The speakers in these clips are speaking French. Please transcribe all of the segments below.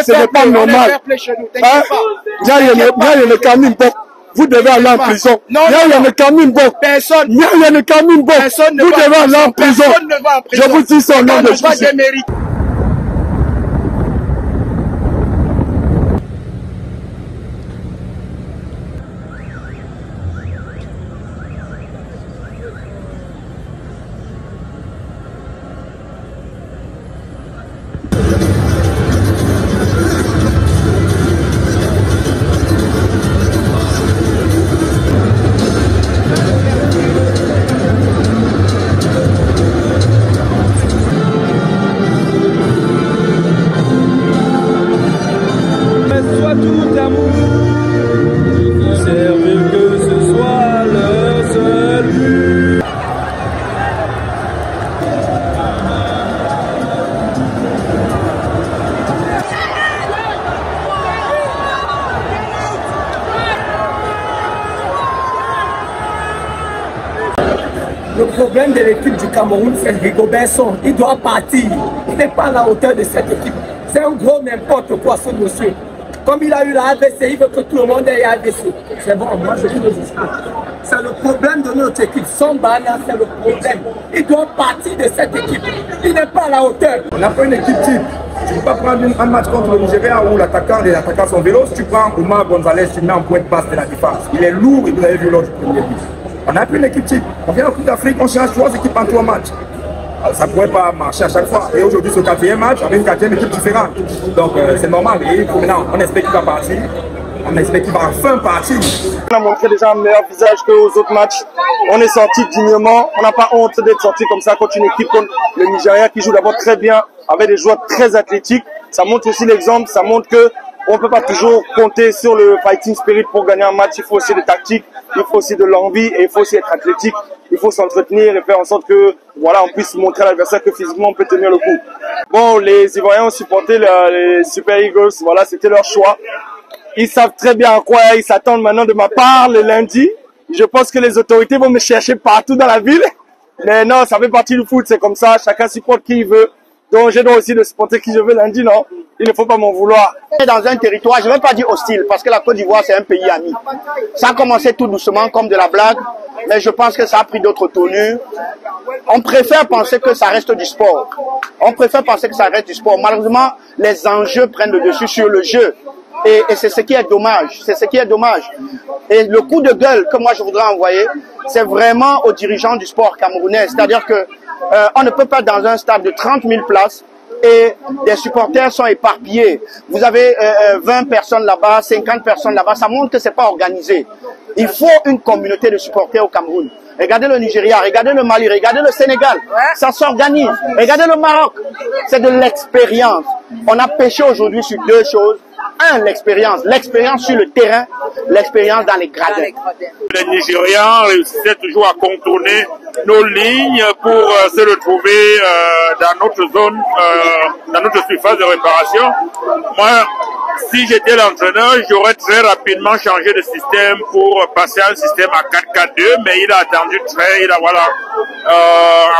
ce n'est pas normal. Vous devez aller en prison. Personne. Vous devez aller en prison. Je vous dis son nom de Jésus. Le problème de l'équipe du Cameroun, c'est Rigobertson. Il doit partir. Il n'est pas à la hauteur de cette équipe. C'est un gros n'importe quoi, ce monsieur. Comme il a eu la AVC, il veut que tout le monde ait AVC. C'est bon, moi je vous le dis. C'est le problème de notre équipe. Son banner, c'est le problème. Il doit partir de cette équipe. Il n'est pas à la hauteur. On n'a pas une équipe type. Tu ne peux pas prendre un match contre le Nigeria où les attaquants sont vélos. Si tu prends Omar Gonzalez, tu mets en pointe basse de la défense. Il est lourd et vous avez vu lors du premier but. On n'a plus une équipe type. On vient en Coupe d'Afrique, on change 3 équipes en 3 matchs. Ça ne pourrait pas marcher à chaque fois. Et aujourd'hui, ce 4e match, on a une 4e équipe différente. Donc c'est normal. Et maintenant, on espère qu'il va partir. On espère qu'il va enfin partir. On a montré déjà un meilleur visage qu'aux autres matchs. On est sorti dignement. On n'a pas honte d'être sorti comme ça contre une équipe comme le Nigeria qui joue d'abord très bien, avec des joueurs très athlétiques. Ça montre aussi l'exemple. Ça montre que on ne peut pas toujours compter sur le fighting spirit pour gagner un match. Il faut aussi des tactiques, il faut aussi de l'envie et il faut aussi être athlétique. Il faut s'entretenir et faire en sorte que voilà, on puisse montrer à l'adversaire que physiquement on peut tenir le coup. Bon, les Ivoiriens ont supporté les Super Eagles, voilà, c'était leur choix. Ils savent très bien à quoi ils s'attendent maintenant de ma part le lundi. Je pense que les autorités vont me chercher partout dans la ville. Mais non, ça fait partie du foot, c'est comme ça, chacun supporte qui il veut. Donc je dois aussi de supporter qui je veux lundi, non? Il ne faut pas m'en vouloir. Dans un territoire, je ne vais pas dire hostile, parce que la Côte d'Ivoire, c'est un pays ami. Ça a commencé tout doucement, comme de la blague, mais je pense que ça a pris d'autres tournures. On préfère penser que ça reste du sport. On préfère penser que ça reste du sport. Malheureusement, les enjeux prennent le dessus sur le jeu. Et c'est ce qui est dommage. C'est ce qui est dommage. Et le coup de gueule que moi je voudrais envoyer, c'est vraiment aux dirigeants du sport camerounais. C'est-à-dire que on ne peut pas dans un stade de 30 000 places et des supporters sont éparpillés. Vous avez 20 personnes là-bas, 50 personnes là-bas. Ça montre que c'est pas organisé. Il faut une communauté de supporters au Cameroun. Regardez le Nigeria, regardez le Mali, regardez le Sénégal. Ça s'organise. Regardez le Maroc. C'est de l'expérience. On a pêché aujourd'hui sur 2 choses. Un, l'expérience sur le terrain, l'expérience dans les gradins. Les Nigérians réussissaient toujours à contourner nos lignes pour se retrouver dans notre zone, dans notre surface de réparation. Moi, si j'étais l'entraîneur, j'aurais très rapidement changé de système pour passer à un système à 4-4-2, mais il a attendu voilà.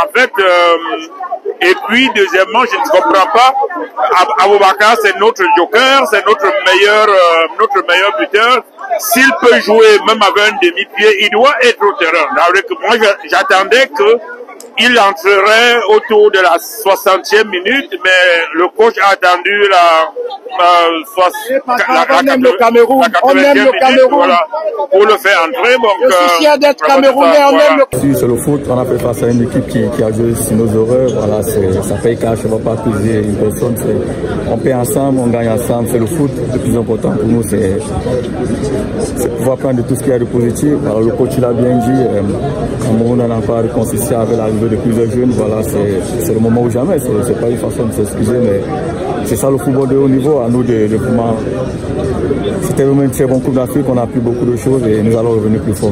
En fait, et puis deuxièmement, je ne comprends pas, Aboubakar c'est notre joker, c'est notre meilleur buteur. S'il peut jouer même avec un demi-pied, il doit être au terrain. Moi, j'attendais qu'il entrerait autour de la 60e minute, mais le coach a attendu on aime le Cameroun, on aime le Cameroun. Voilà, pour le faire entrer. Donc, je suis fier d'être Camerounais, on aime le Cameroun. C'est le foot, on a fait face à une équipe qui a joué sur nos horreurs. Voilà, ça paye cash, on ne va pas accuser une personne. On paye ensemble, on gagne ensemble. C'est le foot, le plus important pour nous, c'est pouvoir prendre de tout ce qu'il y a de positif. Alors, le coach l'a bien dit, Cameroun n'a pas réconcilié avec l'arrivée de plusieurs jeunes. Voilà, c'est le moment ou jamais. C'est pas une façon de s'excuser, mais c'est ça le football de haut niveau. À nous de vraiment. C'était vraiment une très bonne Coupe d'Afrique. On a appris beaucoup de choses et nous allons revenir plus fort.